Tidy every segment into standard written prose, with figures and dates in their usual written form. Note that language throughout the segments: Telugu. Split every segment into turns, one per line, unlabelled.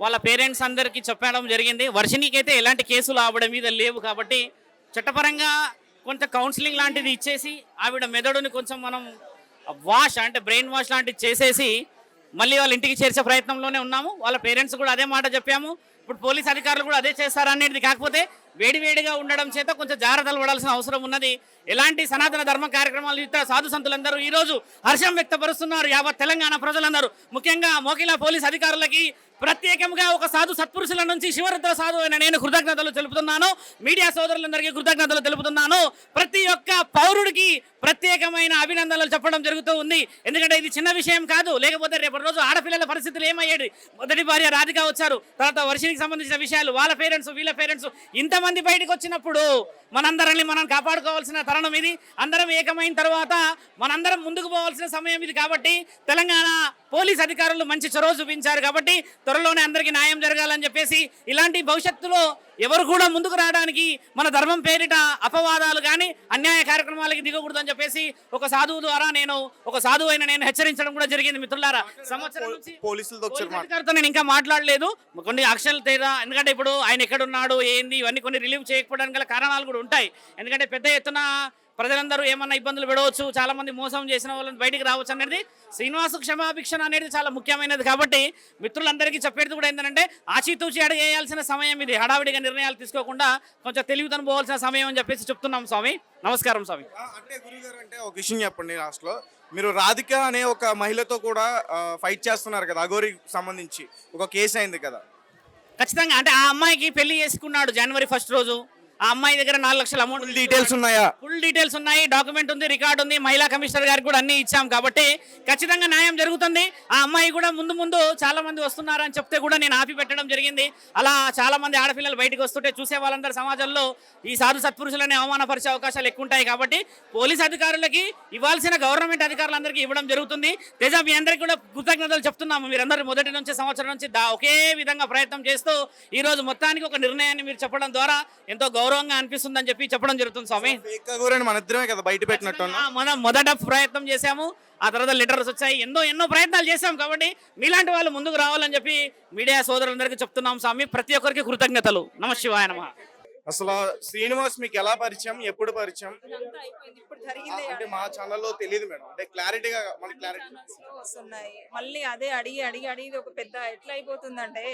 వాళ్ళ పేరెంట్స్ అందరికీ చెప్పడం జరిగింది. వర్షిణికైతే ఎలాంటి కేసులు ఆవిడ మీద లేవు కాబట్టి చట్టపరంగా కొంత కౌన్సిలింగ్ లాంటిది ఇచ్చేసి ఆవిడ మెదడుని కొంచెం మనం వాష్ అంటే బ్రెయిన్ వాష్ లాంటిది చేసేసి మళ్ళీ వాళ్ళ ఇంటికి చేర్చే ప్రయత్నంలోనే ఉన్నాము. వాళ్ళ పేరెంట్స్ కూడా అదే మాట చెప్పాము. ఇప్పుడు పోలీస్ అధికారులు కూడా అదే చేస్తారనేది. కాకపోతే వేడివేడిగా ఉండడం చేత కొంచెం జాగ్రత్తలు పడాల్సిన అవసరం ఉన్నది. ఎలాంటి సనాతన ధర్మ కార్యక్రమాలు ఇతర సాధు సంతులందరూ ఈరోజు హర్షం వ్యక్తపరుస్తున్నారు. యావత్ తెలంగాణ ప్రజలందరూ, ముఖ్యంగా మోకిలా పోలీస్ అధికారులకి ప్రత్యేకంగా ఒక సాధు సత్పురుషుల నుంచి శివరుద్ర సాధు అయిన నేను కృతజ్ఞతలు తెలుపుతున్నాను. మీడియా సోదరులందరికీ కృతజ్ఞతలు తెలుపుతున్నాను. ప్రతి ఒక్క పౌరుడికి ప్రత్యేకమైన అభినందనలు చెప్పడం జరుగుతూ ఉంది. ఎందుకంటే ఇది చిన్న విషయం కాదు. లేకపోతే రేపటి రోజు ఆడపిల్లల పరిస్థితులు ఏమయ్యేది? మొదటి భార్య రాధిక వచ్చారు, తర్వాత వర్షినికి సంబంధించిన విషయాలు, వాళ్ళ పేరెంట్స్ వీళ్ళ పేరెంట్స్, ఇంతమంది బయటకు వచ్చినప్పుడు మనందరిని మనం కాపాడుకోవాల్సిన తరుణం ఇది. అందరం ఏకమైన తర్వాత మనందరం ముందుకు పోవాల్సిన సమయం ఇది. కాబట్టి తెలంగాణ పోలీస్ అధికారులు మంచి చొరవ చూపించారు. కాబట్టి త్వరలోనే అందరికీ న్యాయం జరగాలని చెప్పేసి, ఇలాంటి భవిష్యత్తులో ఎవరు కూడా ముందుకు రావడానికి మన ధర్మం పేరిట అపవాదాలు కానీ అన్యాయ కార్యక్రమాలకి దిగకూడదని చెప్పేసి ఒక సాధువు ద్వారా ఒక సాధువు అయిన నేను హెచ్చరించడం కూడా జరిగింది. మిత్రులారా, సంవత్సరం నుంచి పోలీసులతో నేను ఇంకా మాట్లాడలేదు. కొన్ని అక్షరాలు తేడా, ఎందుకంటే ఇప్పుడు ఆయన ఎక్కడున్నాడు ఏంది ఇవన్నీ కొన్ని రిలీవ్ చేయకపోవడానికి గల కారణాలు కూడా ఉంటాయి. ఎందుకంటే పెద్ద ఎత్తున ప్రజలందరూ ఏమన్నా ఇబ్బందులు పెడవచ్చు, చాలా మంది మోసం చేసిన వాళ్ళని బయటికి రావచ్చు అనేది. శ్రీనివాసు క్షమాభిక్షణ అనేది చాలా ముఖ్యమైనది. కాబట్టి మిత్రులందరికీ చెప్పేది కూడా ఏంటంటే ఆచితూచి అడిగేయాల్సిన సమయం ఇది. హడావిడిగా నిర్ణయాలు తీసుకోకుండా కొంచెం తెలివితనం పోవాల్సిన సమయం అని చెప్పేసి చెప్తున్నాం స్వామి. నమస్కారం స్వామి.
అంటే గురుగారు, అంటే ఒక విషయం చెప్పండి. లాస్ట్లో మీరు రాధిక అనే ఒక మహిళతో కూడా ఫైట్ చేస్తున్నారు కదా, అఘోరికి సంబంధించి ఒక కేసు అయింది కదా.
ఖచ్చితంగా. అంటే ఆ అమ్మాయికి పెళ్లి చేసుకున్నాడు జనవరి 1 రోజు. ఆ అమ్మాయి దగ్గర 4 లక్షల అమౌంట్
డీటెయిల్స్ ఉన్నాయా?
ఫుల్ డీటెయిల్స్ ఉన్నాయి, డాక్యుమెంట్ ఉంది, రికార్డు ఉంది. మహిళా కమిషనర్ గారికి కూడా అన్ని ఇచ్చాం. కాబట్టి ఖచ్చితంగా న్యాయం జరుగుతుంది. ఆ అమ్మాయి కూడా ముందు చాలా మంది వస్తున్నారని చెప్తే కూడా నేను ఆపి పెట్టడం జరిగింది. అలా చాలా మంది ఆడపిల్లలు బయటకు వస్తుంటే చూసే వాళ్ళందరూ సమాజంలో ఈ సాధు సత్పురుషులని అవమానపరిచే అవకాశాలు ఎక్కువ ఉంటాయి. కాబట్టి పోలీస్ అధికారులకి ఇవ్వాల్సిన గవర్నమెంట్ అధికారులందరికీ ఇవ్వడం జరుగుతుంది. తేజ, మీ అందరికీ కూడా కృతజ్ఞతలు చెప్తున్నాము. మీరందరూ మొదటి నుంచి సంవత్సరం నుంచి ఒకే విధంగా ప్రయత్నం చేస్తూ ఈ రోజు మొత్తానికి ఒక నిర్ణయాన్ని మీరు చెప్పడం ద్వారా ఎంతో గౌరవంగా అనిపిస్తుందని చెప్పి చెప్పడం జరుగుతుంది స్వామి.
మన ఇద్దరమే కదా బయట పెట్టినట్టు
మనం మొదట ప్రయత్నం చేశాము, ఆ తర్వాత లెటర్స్ వచ్చాయి, ఎన్నో ప్రయత్నాలు చేశాం. కాబట్టి మీలాంటి వాళ్ళు ముందుకు రావాలని చెప్పి మీడియా సోదరులందరికీ చెప్తున్నాం స్వామి. ప్రతి ఒక్కరికి కృతజ్ఞతలు. నమ శివాయ నమః.
అసలు శ్రీనివాస్ మీకు ఎలా పరిచయం, ఎప్పుడు పరిచయం? అంటే మా ఛానల్లో తెలియదు మేడం. అంటే క్లారిటీగా మనకి క్లారిటీ
వస్తున్నాయి. మళ్ళీ అదే అడిగి ఒక పెద్ద ఎట్లా అయిపోతుందంటే,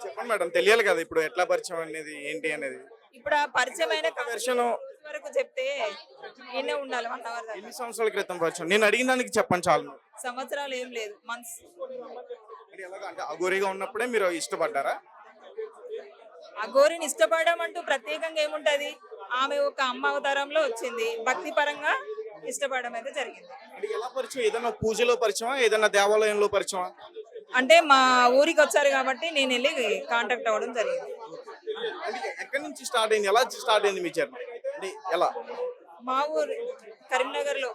చెప్పండి మేడం, తెలియాలి కదా ఇప్పుడు ఎట్లా పరిచయం అనేది ఏంటి అనేది.
ఇప్పుడు ఆ పరిచయమైన
వెర్షన్
వరకు చెప్తే ఈయనే ఉండాలి 1 అవర్ దాకా.
ఎన్ని సంవత్సరాల క్రితం పరిచయం? నేను అడిగిన దానికి చెప్పండి చాలు.
సంవత్సరాలు ఏం లేదు, మంత్స్.
అంటే ఎలాగ, అంటే అఘోరిగా ఉన్నప్పుడే మీరు ఇష్టపడ్డారా?
అఘోరిని ఇష్టపడడం అంటూ ప్రత్యేకంగా ఏముంటది, ఆమె ఒక అమ్మ అవతారంలో వచ్చింది. భక్తి పరంగా ఇష్టపడడం అయితే జరిగింది.
అంటే ఎలా పరిచయం? ఏదైనా పూజలో పరిచయమా, ఏదైనా దేవాలయంలో పరిచయమా?
అంటే మా ఊరికి వచ్చారు కాబట్టి నేను వెళ్ళి కాంటాక్ట్ అవ్వడం జరిగింది.
ఎక్కడి నుంచి స్టార్ట్ అయింది, ఎలా స్టార్ట్ అయింది మీ జర్నీ? అంటే ఎలా?
మా ఊరు కరీంనగర్ లో.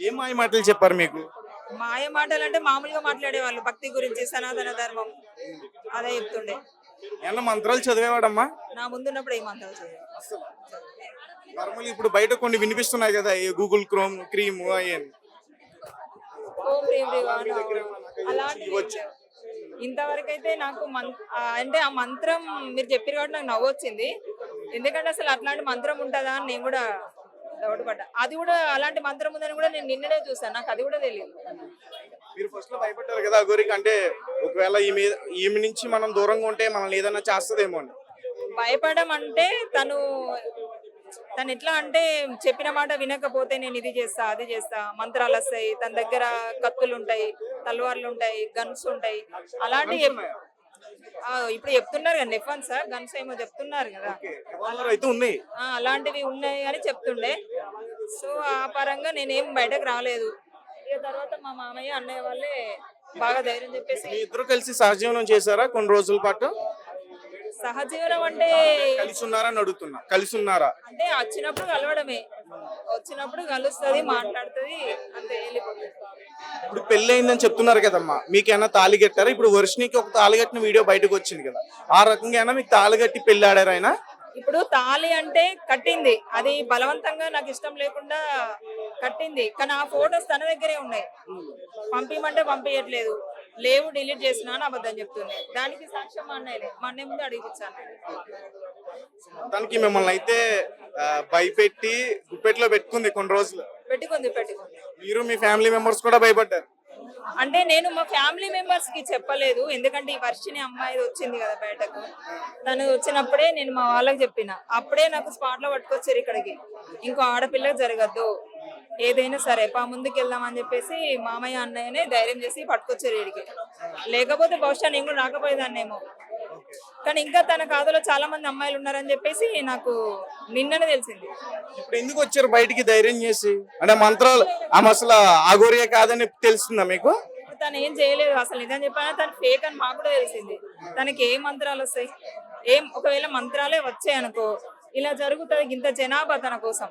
ఏం మాయ మాటలు చెప్పారు మీకు?
మాయ మాటలు అంటే మామూలుగా మాట్లాడేవాళ్ళు, భక్తి గురించి, సనాతన ధర్మం అదే చెప్తుండే.
ఏమన్నా మంత్రాలు చదివేవాడమ్మా?
నా ముందున్నప్పుడు ఏం మంత్రాలు చదివే.
నార్మల్ ఇప్పుడు బయట కొన్ని వినిపిస్తున్నాయి కదా, గూగుల్ క్రీమ్ అయ్యాను.
ఇంతవరకు అయితే నాకు అంటే ఆ మంత్రం మీరు చెప్పారు కాబట్టి నాకు నవ్వు వచ్చింది. ఎందుకంటే అసలు అట్లాంటి మంత్రం ఉంటుందా అని నేను కూడా డౌట్ పడ్డా. అది కూడా అలాంటి మంత్రం ఉందని కూడా నేను నిన్ననే చూసాను, నాకు అది కూడా తెలియదు.
మీరు ఫస్ట్ లో భయపడ్డారు కదా అఘోరికి, అంటే ఒకవేళ ఈమె నుంచి మనం దూరంగా ఉంటే మనల్ని ఏదైనా చేస్తుందేమో అని.
భయపడడం అంటే తను ఎట్లా అంటే చెప్పిన మాట వినకపోతే నేను ఇది చేస్తా అది చేస్తా, మంత్రాలు వస్తాయి, తన దగ్గర కత్తులు ఉంటాయి, తల్వార్లు ఉంటాయి, గన్స్ ఉంటాయి, అలాంటి ఇప్పుడు చెప్తున్నారు కదా నెఫన్స్ గన్స్ ఏమో చెప్తున్నారు కదా, అలాంటివి ఉన్నాయి అని చెప్తుండే. సో ఆ పరంగా నేనేం బయటకు రాలేదు. ఇక తర్వాత మా మామయ్య అన్నయ్య వాళ్ళే బాగా ధైర్యం చెప్పేసి.
ఇద్దరు కలిసి సహజీవనం చేశారా కొన్ని రోజుల పాటు?
సహజీవనం అంటే
కలిసి ఉన్నారా అని అడుగుతున్నా. కలిసి ఉన్నారా
అంటే వచ్చినప్పుడు కలవడమే, వచ్చినప్పుడు కలుస్తుంది, మాట్లాడుతుంది, అంతే, వెళ్ళిపోతుంది.
ఇప్పుడు పెళ్లి అయిందని చెప్తున్నారు కదమ్మా, మీకేమైనా తాళి కట్టారా? ఇప్పుడు వర్షినికి ఒక తాళి కట్టిన వీడియో బయటకు వచ్చింది కదా, ఆ రకంగా మీకు తాళి కట్టి పెళ్లి ఆడారు ఆయన?
ఇప్పుడు తాళి అంటే కట్టింది, అది బలవంతంగా నాకు ఇష్టం లేకుండా కట్టింది. కానీ ఆ ఫోటోస్ తన దగ్గరే ఉన్నాయి, పంపించమంటే పంపించట్లేదు. లేవు, డిలీట్ చేసినా అని అబద్ధం చెప్తుంది. దానికి సాక్ష్యం మా అన్నయ్య ముందు అడిగిపించాను.
మొత్తానికి మిమ్మల్ని అయితే భయపెట్టి గుప్పెట్లో పెట్టుకుంది కొన్ని రోజులు.
పెట్టుకుంది.
మీరు మీ ఫ్యామిలీ మెంబర్స్ కూడా భయపడ్డారు.
అంటే నేను మా ఫ్యామిలీ మెంబర్స్ కి చెప్పలేదు, ఎందుకంటే ఈ వర్షిని అమ్మాయి వచ్చింది కదా బయటకు, తను వచ్చినప్పుడే నేను మా వాళ్ళకి చెప్పిన. అప్పుడే నాకు స్పాట్ లో పట్టుకొచ్చారు ఇక్కడికి, ఇంకో ఆడపిల్లకి జరగద్దు, ఏదైనా సరే ముందుకు వెళ్దామని చెప్పేసి మామయ్య అన్నయ్యనే ధైర్యం చేసి పట్టుకొచ్చారు వీడికి. లేకపోతే బహుశా నేను కూడా రాకపోయేదాన్నేమో. కానీ ఇంకా తన కాదులో చాలా మంది అమ్మాయిలు ఉన్నారని చెప్పేసి నాకు నిన్ననే తెలిసింది.
ఇప్పుడు ఎందుకు వచ్చారు బయటికి ధైర్యం చేసి? అంటే మంత్రాలు ఆమె అసలు అఘోరియే కాదని తెలుస్తుందా మీకు?
తను ఏం చేయలేదు అసలు, నిజం చెప్పాను తను ఫేక్ అని మాకు కూడా తెలిసింది. తనకి ఏ మంత్రాలు వస్తాయి? ఒకవేళ మంత్రాలే వచ్చాయి అనుకో, ఇలా జరుగుతుంది. ఇంత జనాభా తన కోసం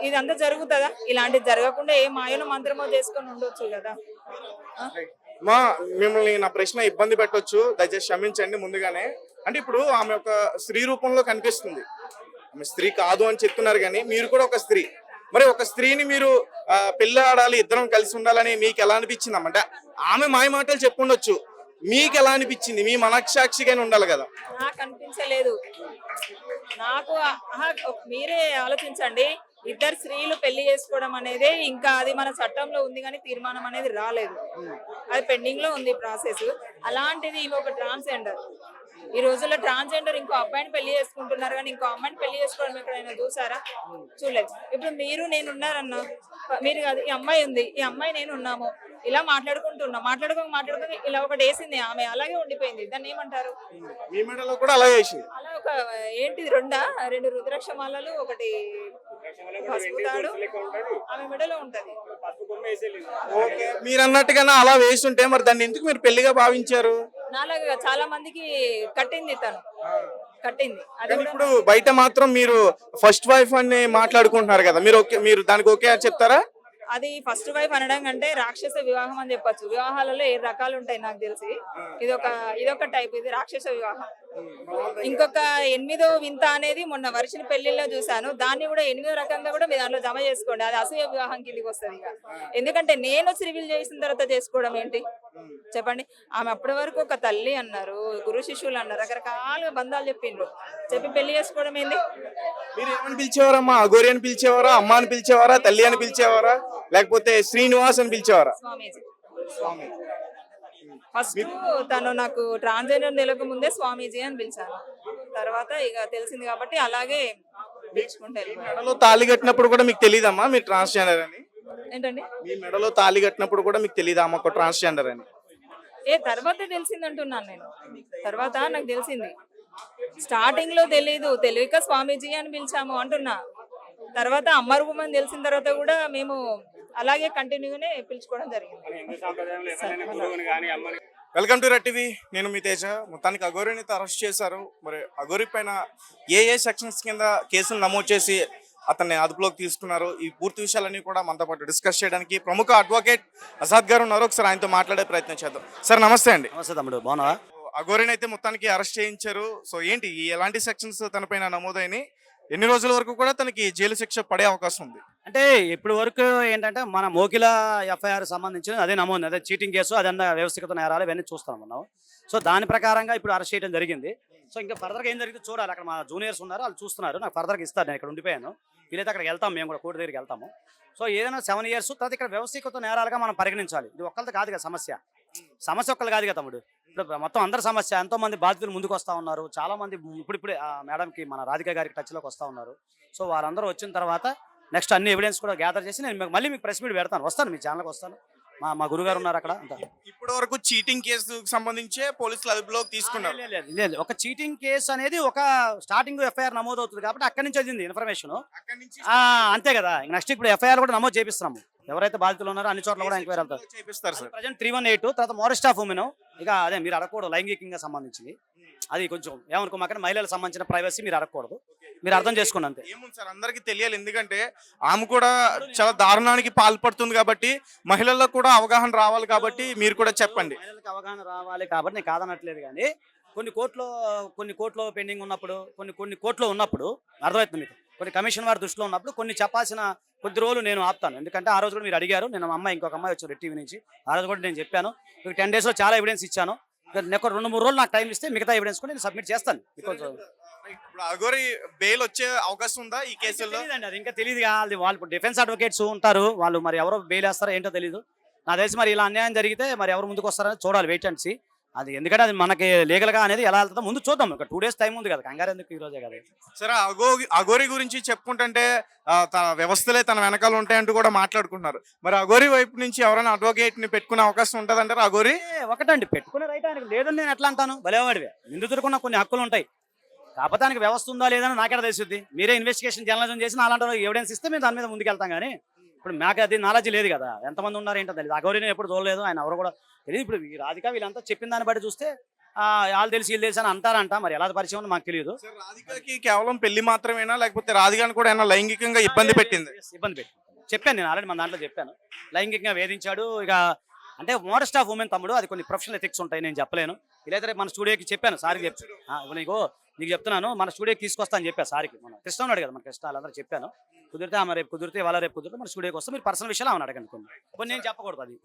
ఇదంతా జరుగుతుందా? ఇలాంటిది జరగకుండా ఏ మాయను మంత్రమో చేసుకొని ఉండొచ్చు కదా.
మిమ్మల్ని నా ప్రశ్న ఇబ్బంది పెట్టొచ్చు, దయచేసి క్షమించండి ముందుగానే. అంటే ఇప్పుడు ఆమె ఒక స్త్రీ రూపంలో కనిపిస్తుంది, ఆమె స్త్రీ కాదు అని చెప్తున్నారు, కానీ మీరు కూడా ఒక స్త్రీ. మరి ఒక స్త్రీని మీరు పెళ్లి ఆడాలి, ఇద్దరం కలిసి ఉండాలని మీకు ఎలా అనిపించింది? అంటే ఆమె మాయ మాటలు చెప్పుండొచ్చు, మీకు ఎలా అనిపించింది? మీ మనస్సాక్షిగానే ఉండాలి కదా.
నాకు అనిపించలేదు. నాకు మీరే ఆలోచించండి, ఇద్దరు స్త్రీలు పెళ్లి చేసుకోవడం అనేది ఇంకా అది మన చట్టంలో ఉంది, కానీ తీర్మానం అనేది రాలేదు, అది పెండింగ్ లో ఉంది ప్రాసెస్. అలాంటిది ఒక ట్రాన్స్జెండర్, ఈ రోజుల్లో ట్రాన్స్జెండర్ ఇంకో అబ్బాయిని పెళ్లి చేసుకుంటున్నారు, కానీ ఇంకో అమ్మాయిని పెళ్లి చేసుకోవడం ఎక్కడైనా చూసారా? చూడలేదు. ఇప్పుడు మీరు నేను ఉన్నారన్నా, మీరు కాదు, ఈ అమ్మాయి ఉంది, ఈ అమ్మాయి నేను ఉన్నాము, ఇలా మాట్లాడుకోక ఇలా ఒకటి వేసింది ఆమె, అలాగే ఉండిపోయింది. దాన్ని ఏమంటారు?
మీ మెడలో కూడా అలా వేసింది.
అలా ఒక ఏంటిది రెండు రుద్రాక్ష మాలలు, ఒకటి పసుపు తాడు ఆమె మెడలో ఉంటది.
మీరు అన్నట్టుగానే అలా వేస్తుంటే మరి దాన్ని ఎందుకు మీరు పెళ్లిగా భావించారు?
నాలాగా చాలా మందికి కట్టింది తను, కట్టింది. అది కూడా
ఇప్పుడు బయట మాత్రం మీరు ఫస్ట్ వైఫ్ అని మాట్లాడుకుంటున్నారు కదా, మీరు దానికి ఓకే చెప్తారా?
అది ఫస్ట్ వైఫ్ అనడం కంటే రాక్షస వివాహం అని చెప్పొచ్చు. వివాహాలలో 7 రకాలు ఉంటాయి నాకు తెలిసి, ఇదొక టైప్, ఇది రాక్షస వివాహం. ఇంకొక 8వ వింత అనేది మొన్న వర్షిని పెళ్లిలో చూసాను, దాన్ని కూడా 8వ రకంగా కూడా మీరు దాంట్లో జమ చేసుకోండి, అది అసూయ వివాహం కిందికి వస్తుంది. ఎందుకంటే నేను సివిల్ చేసిన తర్వాత చేసుకోవడం ఏంటి చెప్పండి? ఆమె అప్పటి వరకు ఒక తల్లి అన్నారు, గురు శిష్యులు అన్నారు, రకరకాల బంధాలు చెప్పి పెళ్లి చేసుకోవడం ఏంది?
మీరు ఏమని పిలిచేవారమ్మా? అఘోరి అని పిలిచేవారా, అమ్మ అని పిలిచేవారా, తల్లి అని పిలిచేవారా, లేకపోతే శ్రీనివాస్ అని పిలిచేవారా?
స్వామీజీ. ఫస్ట్ తను నాకు ట్రాన్స్జెండర్ నెలకు ముందే స్వామీజీ అని పిలిచాను, తర్వాత ఇక తెలిసింది కాబట్టి అలాగే పిలుచుకుంటారు.
మెడలో తాళి కట్టినప్పుడు కూడా మీకు తెలియదమ్మా మీరు ట్రాన్స్జెండర్ అని?
ఏంటండి?
మీ మెడలో తాళి కట్టినప్పుడు కూడా మీకు తెలియదా అమ్మ ఒక ట్రాన్స్జెండర్ అని?
తర్వాత తెలిసింది అంటున్నాను నేను, తర్వాత నాకు తెలిసింది. స్టార్టింగ్ లో తెలీదు, తెలియక స్వామీజీ అని పిలిచాము అంటున్నా. తర్వాత అమ్మ రూపం అని తెలిసిన తర్వాత కూడా మేము అలాగే కంటిన్యూగానే పిలుచుకోవడం జరిగింది.
వెల్కమ్ టు రెడ్ టీవీ, నేను మీ తేజ. మొత్తానికి అఘోరిని అరెస్ట్ చేశారు. మరి అఘోరి పైన ఏ సెక్షన్స్ కింద కేసులు నమోదు చేసి అతన్ని అదుపులోకి తీసుకున్నారు, ఈ పూర్తి విషయాలన్నీ కూడా మనతో పాటు డిస్కస్ చేయడానికి ప్రముఖ అడ్వకేట్ అసాద్ గారు ఉన్నారు. ఒకసారి ఆయనతో మాట్లాడే ప్రయత్నం చేద్దాం. సార్ నమస్తే అండి.
నమస్తే తమ్ముడు, బాగున్నావా?
అఘోరిని అయితే మొత్తానికి అరెస్ట్ చేయించారు. సో ఏంటి ఎలాంటి సెక్షన్స్ తనపైన నమోదైనాయి, ఎన్ని రోజుల వరకు కూడా తనకి జైలు శిక్ష పడే అవకాశం ఉంది?
అంటే ఇప్పటి వరకు ఏంటంటే మన మోకిల ఎఫ్ఐఆర్ సంబంధించిన అదే నమోదు, అదే చీటింగ్ కేసు, అదన్నా వ్యవస్థిత నేరాలు ఇవన్నీ చూస్తాం మనం. సో దాని ప్రకారంగా ఇప్పుడు అరెస్ట్ చేయడం జరిగింది. సో ఇంకా ఫర్దర్గా ఏం జరిగింది చూడాలి. అక్కడ మా జూనియర్స్ ఉన్నారు, వాళ్ళు చూస్తున్నారు, నాకు ఫర్దర్గా ఇస్తారు. నేను ఇక్కడ ఉండిపోయాను, వీలైతే అక్కడికి వెళ్తాం, మేము కూడా కోర్టు దగ్గరికి వెళ్తాము. సో ఏదైనా 7 years తర్వాత ఇక్కడ వ్యవస్థీకృత నేరాలుగా మనం పరిగణించాలి. ఇది ఒక్కరిది కాదు కదా సమస్య ఒక్కరు కాదు కదా తమ్ముడు, ఇప్పుడు మొత్తం అందరి సమస్య. ఎంతో మంది బాధితులు ముందుకు వస్తూ ఉన్నారు, చాలా మంది ఇప్పుడిప్పుడే మేడంకి మన రాధిక గారికి టచ్లోకి వస్తూ ఉన్నారు. సో వారందరూ వచ్చిన తర్వాత నెక్స్ట్ అన్ని ఎవిడెన్స్ కూడా గ్యాదర్ చేసి నేను మళ్ళీ మీకు ప్రెస్ మీట్ పెడతాను, వస్తాను మీ ఛానల్కి వస్తాను. మా గురుగారు ఉన్నారు అక్కడ.
ఇప్పటి వరకు చీటింగ్ కేసుకు సంబంధించే పోలీసులు అదుపులోకి తీసుకున్నారు.
లేదు, ఒక చీటింగ్ కేసు అనేది ఒక స్టార్టింగ్ ఎఫ్ఐఆర్ నమోదు అవుతుంది కాబట్టి అక్కడి నుంచి వచ్చింది ఇన్ఫర్మేషన్, అంతే కదా. నెక్స్ట్ ఇప్పుడు ఎఫ్ఐఆర్ కూడా నమోదు చేపిస్తున్నాము. ఎవరైతే బాధితులు ఉన్నారో అన్ని చోట్ల కూడా ఎంక్వైరీ వెళ్తారు. ప్రజెంట్ 318 తర్వాత మోరెస్ట్ ఆఫ్ ఉమెన్, ఇక అదే మీరు అడగకూడదు, లైంగికంగా సంబంధించింది. అది కొంచెం ఏమనుకోమాకండి, మహిళలకు సంబంధించిన ప్రైవసీ మీరు అడగకూడదు, మీరు అర్థం చేసుకోండి అంతే.
ఏముంది సార్, అందరికీ తెలియాలి, ఎందుకంటే ఆమె కూడా చాలా దారుణానికి పాల్పడుతుంది కాబట్టి మహిళలకు కూడా అవగాహన రావాలి కాబట్టి మీరు కూడా చెప్పండి.
మహిళలకు అవగాహన రావాలి కాబట్టి నేను కాదనట్లేదు, కానీ కొన్ని కోర్టులో పెండింగ్ ఉన్నప్పుడు కొన్ని కోర్టులో ఉన్నప్పుడు అర్థమవుతుంది మీకు, కొన్ని కమిషన్ వారి దృష్టిలో ఉన్నప్పుడు కొన్ని చెప్పాల్సిన కొద్ది రోజులు నేను ఆపుతాను. ఎందుకంటే ఆ రోజు కూడా మీరు అడిగారు, నేను మా ఇంకొక అమ్మాయి వచ్చారు రెడ్ టీవీ నుంచి, ఆ రోజు కూడా నేను చెప్పాను 10 daysలో చాలా ఎవిడెన్స్ ఇచ్చాను. ఒక 2-3 రోజులు నాకు టైం ఇస్తే మిగతా ఎవిడెన్స్ కూడా నేను సబ్మిట్ చేస్తాను. బికాజ్
ఇప్పుడు అఘోరి బెయిల్ వచ్చే అవకాశం ఉందా ఈ కేసుల్లో?
తెలియదండి, అది ఇంకా తెలియదుగా. అది వాళ్ళు డిఫెన్స్ అడ్వకేట్స్ ఉంటారు, వాళ్ళు మరి ఎవరో బెయిల్ వేస్తారో ఏంటో తెలియదు. నాకు తెలిసి మరి ఇలా అన్యాయం జరిగితే మరి ఎవరు ముందుకు వస్తారని చూడాలి, వెయిట్ అండ్ సీ. అది ఎందుకంటే అది మనకి లీగల్గా అనేది ఎలా వెళ్తుందో ముందు చూద్దాం. ఒక 2 days టైం ఉంది కదా, కంగారు ఎందుకు, ఈ రోజే కదా.
సరే, అఘోరి గురించి చెప్పుకుంటుంటే తన వ్యవస్థలే తన వెనకాల ఉంటాయంటూ కూడా మాట్లాడుకుంటున్నారు. మరి అఘోరి వైపు నుంచి ఎవరైనా అడ్వకేట్ ని పెట్టుకునే అవకాశం ఉంటుంది అంటారు? అఘోరి
ఒకటండి పెట్టుకునే రైట్ ఆయనకు లేదని నేను ఎట్లా అంటాను? భలేవాడివే, నిందితుడుకున్న కొన్ని హక్కులు ఉంటాయి, కాకపోతే ఆయనకి వ్యవస్థ ఉందా లేదని నాకెలా తెలుస్తుంది? మీరే ఇన్వెస్టిగేషన్ జర్నలిజం చేసి అలాంటి ఎవిడెన్స్ ఇస్తే మేము దాని మీద ముందుకెళ్తాం. కానీ ఇప్పుడు మాకు అది నాలెడ్జ్ లేదు కదా, ఎంతమంది ఉన్నారు ఏంటో తెలియదు. అఘోరిని ఎప్పుడు చూడలేదు, ఆయన ఎవరు కూడా తెలియదు. ఇప్పుడు ఈ రాధిక వీళ్ళంతా చెప్పిన దాన్ని బట్టి చూస్తే వాళ్ళు తెలిసి వీళ్ళు తెలిసి అని అంటారంట, మరి ఎలా పరిచయం ఉందో మాకు తెలియదు.
రాధికకి కేవలం పెళ్లి మాత్రమేనా, లేకపోతే రాధికను కూడా ఏమైనా లైంగికంగా ఇబ్బంది పెట్టింది?
ఇబ్బంది పెట్టి చెప్పాను నేను ఆల్రెడీ, మన దాంట్లో చెప్పాను. లైంగికంగా వేధించాడు. ఇక అంటే మోడెస్ట్ ఆఫ్ ఉమెన్ తమ్ముడు, అది కొన్ని ప్రొఫెషనల్ ఎథిక్స్ ఉంటాయి, నేను చెప్పలేను. ఇలా మన స్టూడియోకి చెప్పాను, సార్కి చెప్పాను. నీకు చెప్తున్నాను, మన స్టూడియోకి తీసుకొస్తా అని చెప్పాను సార్కి. మన కృష్ణ ఉన్నాడు కదా, మన కృష్ణ వాళ్ళందరూ చెప్పాను. కుదిరితే రేపు కుదిరితే వాళ్ళ రేపు కుదిరితే మన స్టూడియోకి వస్తే మీరు పర్సనల్ విషయాలు అడగండి, కొన్ని నేను చెప్పకూడదు అది.